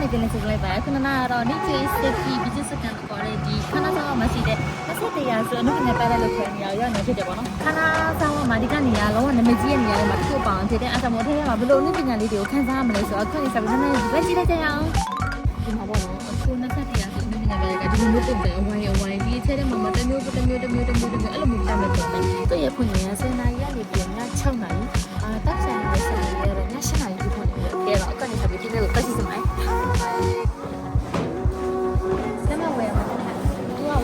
ကနေပြန်လဲဆိုလိုက်ပါခုနကတော့နေ့ကျေး safety business ကန်ခေါ်တဲ့ဒီခဏဆောင်မရှိတဲ့20တရားဆိုအနုပညာပတ်သက်လို့ခေါ်နေရနေဖြစ်တယ်ပေါ့နော်ခဏဆောင်မှာဒီကနေရလုံးဝနာမည်ကြီးရဲ့နေရာတွေမှာတစ်ခုပေါအောင်ဖြစ်တဲ့အဆောင်မို့ထဲမှာဘယ်လိုအနုပညာလေးတွေကိုခန်းစားရမလဲဆိုတော့ခုနေဆက်ပြီးနည်းနည်းလက်ကြည့်လိုက်ကြရအောင်ဒီမှာပေါ့နော်အခု20တရားဆိုအနုပညာပတ်သက်ကဒီလိုမျိုးပုံစံအဝိုင်းဒီချက်တဲ့မှာတစ်မျိုးအဲ့လိုမျိုးပြမယ်ဆိုတော့သူ့ရဲ့ဖွင့်ရ10နာရီကနေပြီးည6နာရီတက်ဆိုင်ရဲ့10နာရီရောည7နာရီဒီဖွင့်နေတယ်ကဲတော့အခုနေဆက်ပြီးဒီနေ့ကိုတက်စီစမိုင်း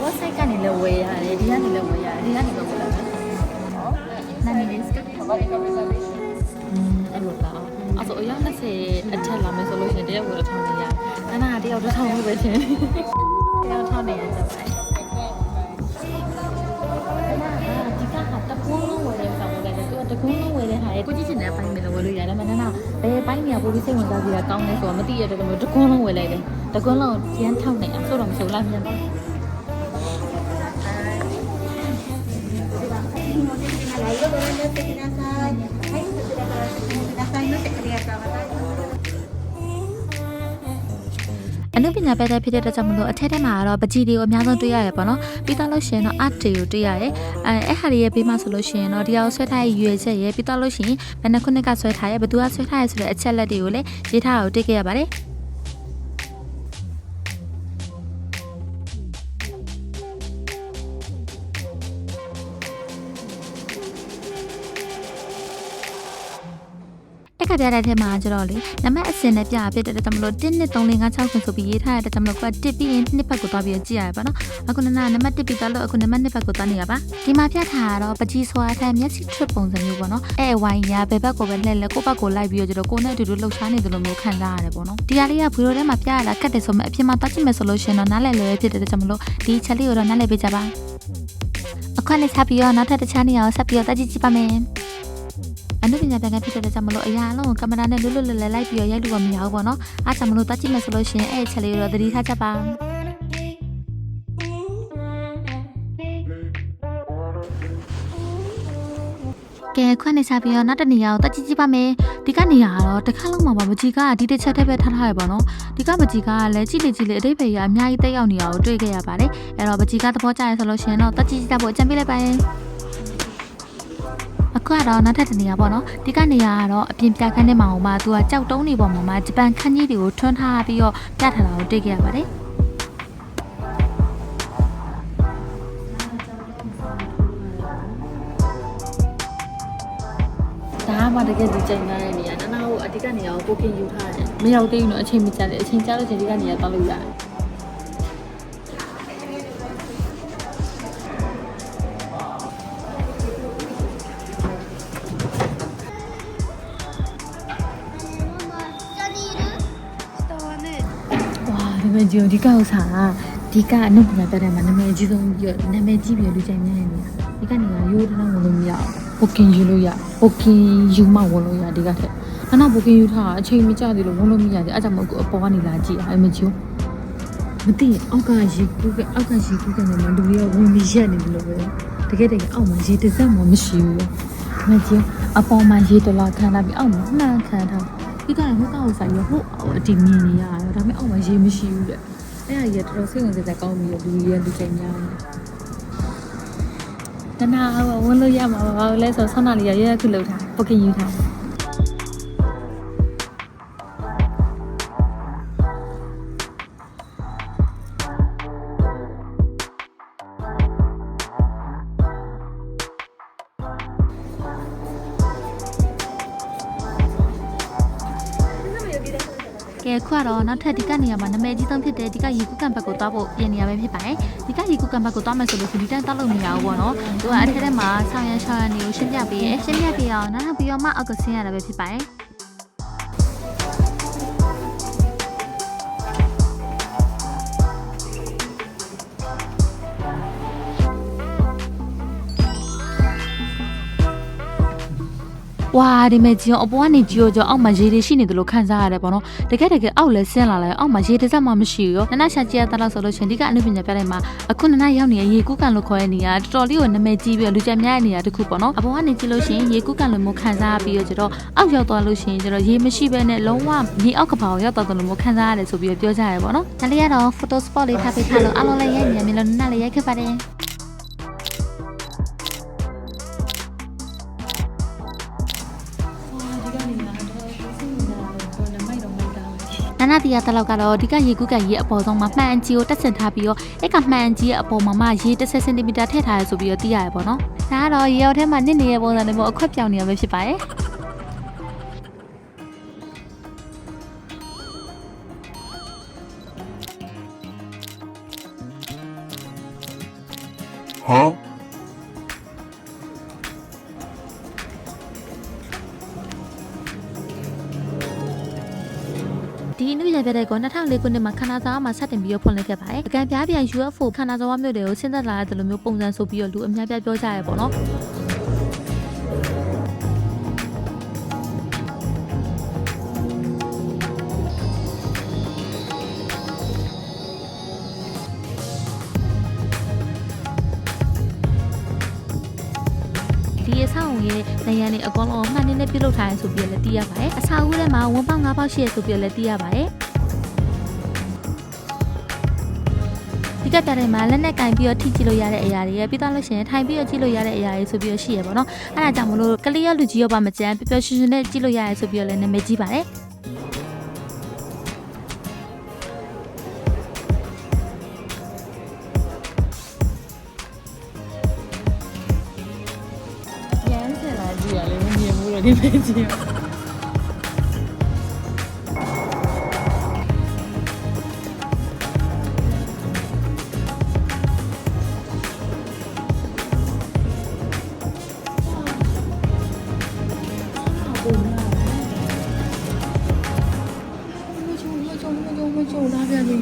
website ကနေလည်းဝယ်ရတယ်ဒီကနေလည်းဝယ်ရတယ်ဒီကနေလည်းဝယ်ရတယ်နာမည်လေးစကအဲ့လိုလားအဲ့ဆိုအယောက်20အထက်လာမယ်ဆိုလို့ရှိရင်တယောက်ကိုထောင်းနေရနာတယောက်တစ်ထောင်းလို့ပဲရှင်တယောက်ထောင်းနေရကြပါဒီကတကူလုံးဝယ်တဲ့ဆောင်လည်းသူကတကူလုံးဝယ်တဲ့ဟာကိုကြည့်ချင်တဲ့အပိုင်းပဲဝယ်လို့ရတယ်မနနာဘယ်ပိုင်းနေရပို့ပြီးစိတ်ဝင်စားကြည့်တာကောင်းလဲဆိုတော့မသိရတဲ့တော့တကူလုံးဝယ်လိုက်တယ်တကူလုံးကျန်းထောင်းနေအောင်ဆိုတော့မဆိုလိုက်မြန်ပါအနုပညာပတ်သက်ဖြစ်တဲ့ကြောင့်မလို့အထက်ထဲမှာတော့ပကြီးတွေကိုအများဆုံးတွေ့ရတယ်ပေါ့နော်ပြီးတော့လို့ရှိရင်တော့ art တွေကိုတွေ့ရတယ်အဲ့ဟာတွေရဲ့ဘေးမှာဆိုလို့ရှိရင်တော့ဒီအောင်ဆွဲထားရဲ့ရွေချက်ရဲ့ပြီးတော့လို့ရှိရင်ဘယ်နှခုနှစ်ကဆွဲထားရဲ့ဘယ်သူကဆွဲထားရဲ့ဆိုတဲ့အချက်လက်တွေကိုလည်းရေးထားအောင်တွေ့ခဲ့ရပါတယ်ခက်ပြတဲ့ထဲမှာကျတော့လေနံပါတ်အစင်နဲ့ပြပြတဲ့တမလို့1 2 3 4 5 6ဆိုပြီးရေးထားတဲ့တမလို့ကတစ်ပြီးရင်နှစ်ဘက်ကိုသွားပြီးကြည့်ရတယ်ပေါ့နော်အခုနံပါတ်1ပြီးသွားလို့အခုနံပါတ်2ဘက်ကိုသွားနေရပါဒီမှာပြထားတာတော့ပကြီးဆွာထက်မျက်စိထွတ်ပုံစံမျိုးပေါ့နော်အဲ့ဝိုင်းရဘယ်ဘက်ကိုပဲလှည့်လဲကိုယ့်ဘက်ကိုလိုက်ပြီးတော့ကျတော့ကိုယ်နဲ့အတူတူလှုပ်ရှားနေတယ်လို့မျိုးခံစားရတယ်ပေါ့နော်ဒီဟာလေးကဗီဒီယိုထဲမှာပြရတာကတ်တယ်ဆိုမှအဖြစ်မှာတွားကြည့်မယ်ဆိုလို့ရှင်တော့နားလည်လွယ်ဖြစ်တဲ့တမလို့ဒီချက်လေးကိုတော့နားလည်ပေးကြပါအခုနဲ့ဆက်ပြီးတော့နောက်ထပ်တခြားနေရာကိုဆက်ပြီးတော့တွားကြည့်ကြပါမယ်အနုပညာတန်ခါဖြစ်တဲ့ကြောင့်မလို့အရာအလုံးကိုကင်မရာနဲ့လွတ်လွတ်လပ်လပ်လိုက်ပြီးတော့ရိုက်လို့မရဘူးပေါ့နော်အားကြောင့်မလို့တွားကြည့်မယ်ဆိုလို့ရှိရင်အဲ့ချက်လေးကိုတော့သတိထားကြပါကဲခွန်းနေချပြီးတော့နောက်တနေရာကိုတွားကြည့်ကြည့်ပါမယ်ဒီကနေရာကတော့တစ်ခါလုံးမှာမကြီးကဒီတစ်ချက်တည်းပဲထားထားရပါတော့ဒီကမကြီးကလည်းကြည့်လေအတိတ်ပဲရအများကြီးတက်ရောက်နေရအောင်တွေ့ခဲ့ရပါတယ်အဲ့တော့မကြီးကသဘောကျရဆိုလို့ရှိရင်တော့တွားကြည့်ကြဖို့အကြံပေးလိုက်ပါအခုကတော့နောက်ထပ်တနေရာပေါ့နော်ဒီကနေရာကတော့အပြင်ပြခန်းထဲမှာဟိုမှာသူကကြောက်တုံးနေပေါ်မှာဂျပန်ခန်းကြီးတွေကိုထွန်းထားပြီးတော့ပြထားတာကိုတွေ့ခဲ့ရပါတယ်ဒါမှတကယ်ဒီချိန်သားတဲ့နေရာနာကိုအဓိကနေရာကိုကိုကင်ယူထားတယ်မရောက်သေးဘူးနော်အချိန်မကျတယ်အချိန်ကျလို့ချိန်ဒီကနေရာတောက်လို့ရတယ်ဒီကောက်စားဒီကအနုပညာတက်တဲ့မှာနာမည်ကြီးဆုံးပြီးတော့နာမည်ကြီးပြီးလူချိုင်နေတဲ့နေရာဒီကနေကရိုးတန်းဝင်လို့မရဘူး booking ယူလို့ရ booking ယူမှဝင်လို့ရဒီကထက်နောက် booking ယူထားအချိန်မကျသေးလို့ဝင်လို့မရသေးအဲ့ကြောင့်မို့အပေါ်ကနေလာကြည့်အဲ့မကြီးမသိအောက်ကရေကူးကနေမှလူတွေကဝင်ပြီးရက်နေတယ်လို့ပဲတကယ်အောက်မှာရေတစ်စက်မှမရှိဘူးမကြီးအပေါ်မှာရေတလားခံထားပြီးအောက်မှာနှမ်းခံထားဒီကဟိုကောက်ဆိုင်ရဟိုအတီမြင်နေရတယ်ဒါပေမဲ့အောက်မှာရေမရှိဘူးတဲ့အဲ့ဒါကြီးတော်တော်စိတ်ဝင်စားကောင်းပြီးလူကြီးလူချိန်များတယ်နာဝင်လို့ရမှာပါလဲဆိုဆောင်းနာလေးရခုလောက်ထားပုတ်ကင်ယူထားကဲခွာတော့နောက်ထပ်ဒီကနေရာမှာနာမည်ကြီးဆုံးဖြစ်တဲ့ဒီကရေကူးကန်ဘက်ကိုသွားဖို့ပြင်နေရပဲဖြစ်ပါတယ်ဒီကရေကူးကန်ဘက်ကိုသွားမယ်ဆိုလို့ဒီတိုင်းသွားလို့မရဘူးပေါ့နော်သူကအထက်ထဲမှာဆောင်းရရှောင်းရနေကိုရှင်းပြပေးရရှင်းပြပေးအောင်နောက်ပြီးတော့မှအောက်ကဆင်းရတာပဲဖြစ်ပါတယ်ဝ ဝါဒီမဲ့ကြီးအပေါ်ကနေကြီးရောအောက်မှာရေတွေရှိနေတယ်လို့ခံစားရတယ်ပေါ့နော်တကယ်အောက်လဲဆင်းလာလဲအောက်မှာရေတစ်စက်မှမရှိရောနနရှာကြည့်ရတဲ့လောက်ဆိုလို့ရှင်ဒီကအနုပညာပြတိုင်းမှာအခုနနရောက်နေတဲ့ရေကူးကန်လို့ခေါ်တဲ့နေရာတော်တော်လေးကိုနာမည်ကြီးပြီးလူကြများတဲ့နေရာတစ်ခုပေါ့နော်အပေါ်ကနေကြည့်လို့ရှင်ရေကူးကန်လို့မျိုးခံစားပြီးတော့ကျတော့အောက်ရောက်သွားလို့ရှင်ကျတော့ရေမရှိဘဲနဲ့လုံးဝရေအောက်ကဘာကိုရောက်သွားတယ်လို့မျိုးခံစားရတယ်ဆိုပြီးပြောကြရတယ်ပေါ့နော်ဒါလေးကတော့ photo spot လေးထားပေးထားလို့အားလုံးလည်းရိုက်နေမြင်လို့နနလေးရိုက်ခဲ့ပါတယ်နာနာတီယာတလောက်ကတော့ဒီကရေကူးကန်ရေအပေါ်ဆုံးမှာမှန်အကြီးကိုတက်ဆင်ထားပြီးတော့အဲ့ကမှန်အကြီးရဲ့အပေါ်မှာမှရေ30စင်တီမီတာထည့်ထားရဆိုပြီးတော့သိရတယ်ပေါ့နော်ဒါကတော့ရေအောက်ထဲမှာနစ်နေတဲ့ပုံစံမျိုးအခွက်ပြောင်နေရပဲဖြစ်ပါတယ်ဟမ်ဒီနုရပြတဲ့ကော2004ခုနှစ်မှာခန္ဓာဆောင်မှာစတင်ပြီးဖွင့်လှစ်ခဲ့ပါတယ်အကံပြားပြန် UFO ခန္ဓာဆောင်မျိုးတွေကိုဆင်းသက်လာတဲ့လိုမျိုးပုံစံဆိုပြီးတော့လူအများပြပြောကြရဲပေါ့နော်ဒီအဆောက်အုံရဲ့နေရာနေအကောင်လုံးမှန်နေနဲ့ပြုတ်လောက်ထားရဆိုပြီးလည်းသိရပါတယ်အဆောက်အဦထဲမှာ1ပေါင်5ပေါင်ရှိရဆိုပြီးလည်းသိရပါတယ်ဒီကတည်းကမှလက်နဲ့ကင်ပြီးတော့ထိကြည့်လို့ရတဲ့အရာတွေရပြီးတော့လို့ရှိရင်ထိုင်ပြီးတော့ကြည့်လို့ရတဲ့အရာတွေဆိုပြီးတော့ရှိရပါတော့အဲ့ဒါကြောင့်မလို့ကလေးရလူကြီးရောပါမကြမ်းပျော်ပျော်ရွှင်ရွှင်နဲ့ကြည့်လို့ရတယ်ဆိုပြီးတော့လည်းနာမည်ကြီးပါတယ်ဒီပဲကြည့်မချိုလာပြန်ပြီ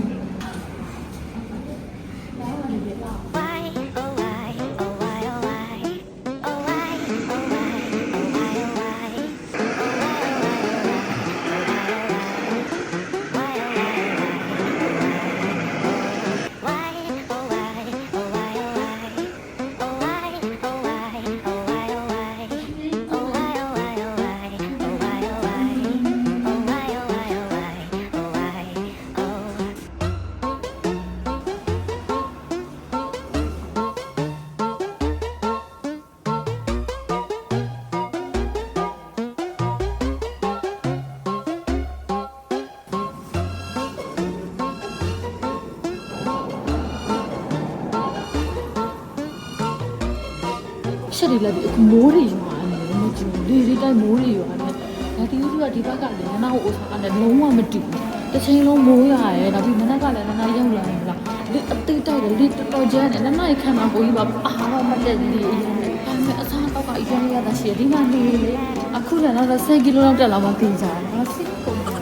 ရှက်တွေလည်းဒီမိုးတွေရွာနေတယ်မကြည့်ဘူးလေတိုင်းမိုးတွေရွာနေဒါဒီဥစ္စာဒီဘက်ကလည်းနနာကိုအိုးစားနဲ့လုံးဝမတူဘူးတစ်ချိန်လုံးမိုးရရဲဒါပြီးနနာကလည်းနနာရောက်လာနေလားလေအသေးတိုက်တယ်လေတော်တော်ကျန်းတယ်နနာရခံမှာပိုကြီးပါအားတော့မတက်ကြီးအရင်နဲ့ဒါပေမဲ့အစားတော့ကအရင်ရတာရှိတယ်ဒီမှာနေလေအခုလည်းတော့10 ကီလိုလောက်တက်လာမှသိကြတယ်ဟာစစ်ကုန်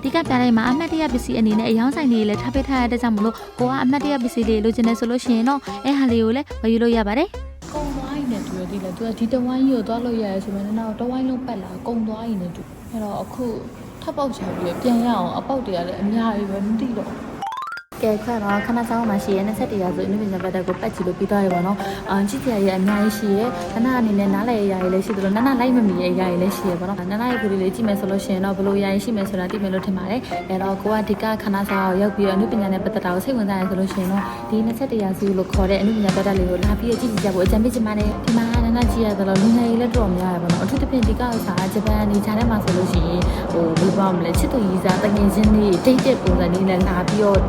ဒီကပြတိုင်းမှာအမှတ်တရပစ္စည်းအနေနဲ့အယောင်းဆိုင်လေးလည်းထားပေးထားရတဲ့ကြောင့်မလို့ကိုကအမှတ်တရပစ္စည်းလေးလိုချင်တယ်ဆိုလို့ရှိရင်တော့အဲ့ဟာလေးကိုလည်းဝယ်ယူလို့ရပါတယ်ကုံသွားရင်လည်းတူတယ်ဒီလေသူကဒီတဝိုင်းကြီးကိုသွားလို့ရတယ်ဆိုမှတော့တဝိုင်းလုံးပတ်လာကုံသွားရင်လည်းတူအဲ့တော့အခုထပ်ပေါက်ချပြီးပြန်ရအောင်အပေါက်တွေကလည်းအများကြီးပဲမသိတော့ကဲခွက်တော့ခဏဆောင်မှရှိရဲ21ရာဆိုအနုပညာဘက်တက်ကိုပတ်ကြည့်လို့ပြီးသွားရပါတော့ကြည့်ကြရအများကြီးရှိရဲနနအနေနဲ့နားလေရရလည်းရှိသလိုနနလိုက်မမီရရလည်းရှိရဲပါတော့နနရဲ့ကိုလေးကြည့်မယ်ဆိုလို့ရှိရင်တော့ဘလို့ရရင်ရှိမယ်ဆိုတာသိမယ်လို့ထင်ပါတယ်အဲ့တော့ကိုကဒီကခဏဆောင်ရောက်ပြီးအနုပညာနဲ့ပတ်သက်တာကိုစိတ်ဝင်စားရဆိုလို့ရှိရင်တော့ဒီ21ရာစုလို့ခေါ်တဲ့အနုပညာဘက်တက်လေးကိုလာပြီးကြည့်ကြဖို့အကြံပေးချင်ပါတယ်ဒီမှာနနကြည့်ရတော့လူငယ်လေးလည်းတော်များရပါတော့အထူးသဖြင့်ဒီကဥစ္စာဂျပန်နေခြားထဲမှာဆိုလို့ရှိရင်ဟိုဘယ်လိုပြောမလဲချစ်သူကြီးစားတငယ်ချင်းလေးတိတ်တဲ့ပုံစံလေးနဲ့လာပြီးတော့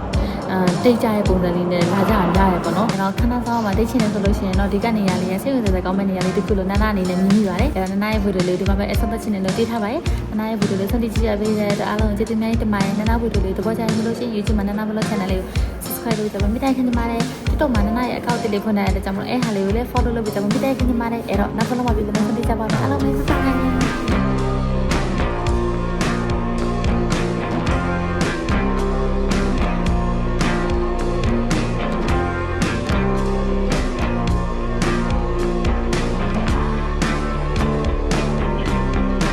တိတ်ကြရဲ့ပုံစံလေးနဲ့လာကြရရတယ်ပေါ့နော်အဲ့တော့ခဏဆောင်မှာတိတ်ချင်တယ်ဆိုလို့ရှိရင်တော့ဒီကနေရာလေးရစိတ်ဝင်စားတဲ့ကောင်းမဲ့နေရာလေးတစ်ခုလို့နာနာအနေနဲ့မြင်မိပါတယ်အဲ့တော့နာနာရဲ့ဗီဒီယိုလေးဒီမှာပဲအဆက်သက်ချင်တယ်လို့တိထားပါတယ်နာနာရဲ့ဗီဒီယိုလေးဆက်လက်ကြည့်ရပေးတဲ့အားလုံးကျေးဇူးများတင်ပါတယ်နာနာဗီဒီယိုလေးသဘောကျရင်လို့ရှိရင် YouTube မှာနာနာဘလော့ channel လေးကို subscribe လုပ်ကြပါမိတိုင်းခင်ပါတယ်TikTok မှာနာနာရဲ့ account လေးဖွင့်ထားတဲ့ကြောင့်မလို့အဲ့ဟာလေးကိုလည်း follow လုပ်ပေးကြပါမိတိုင်းခင်ပါတယ်အဲ့တော့နောက်ဆုံးတော့မှာပြည်သူတွေဆက်လက်ကြပါမယ်အားလုံးပဲဆက်ပါ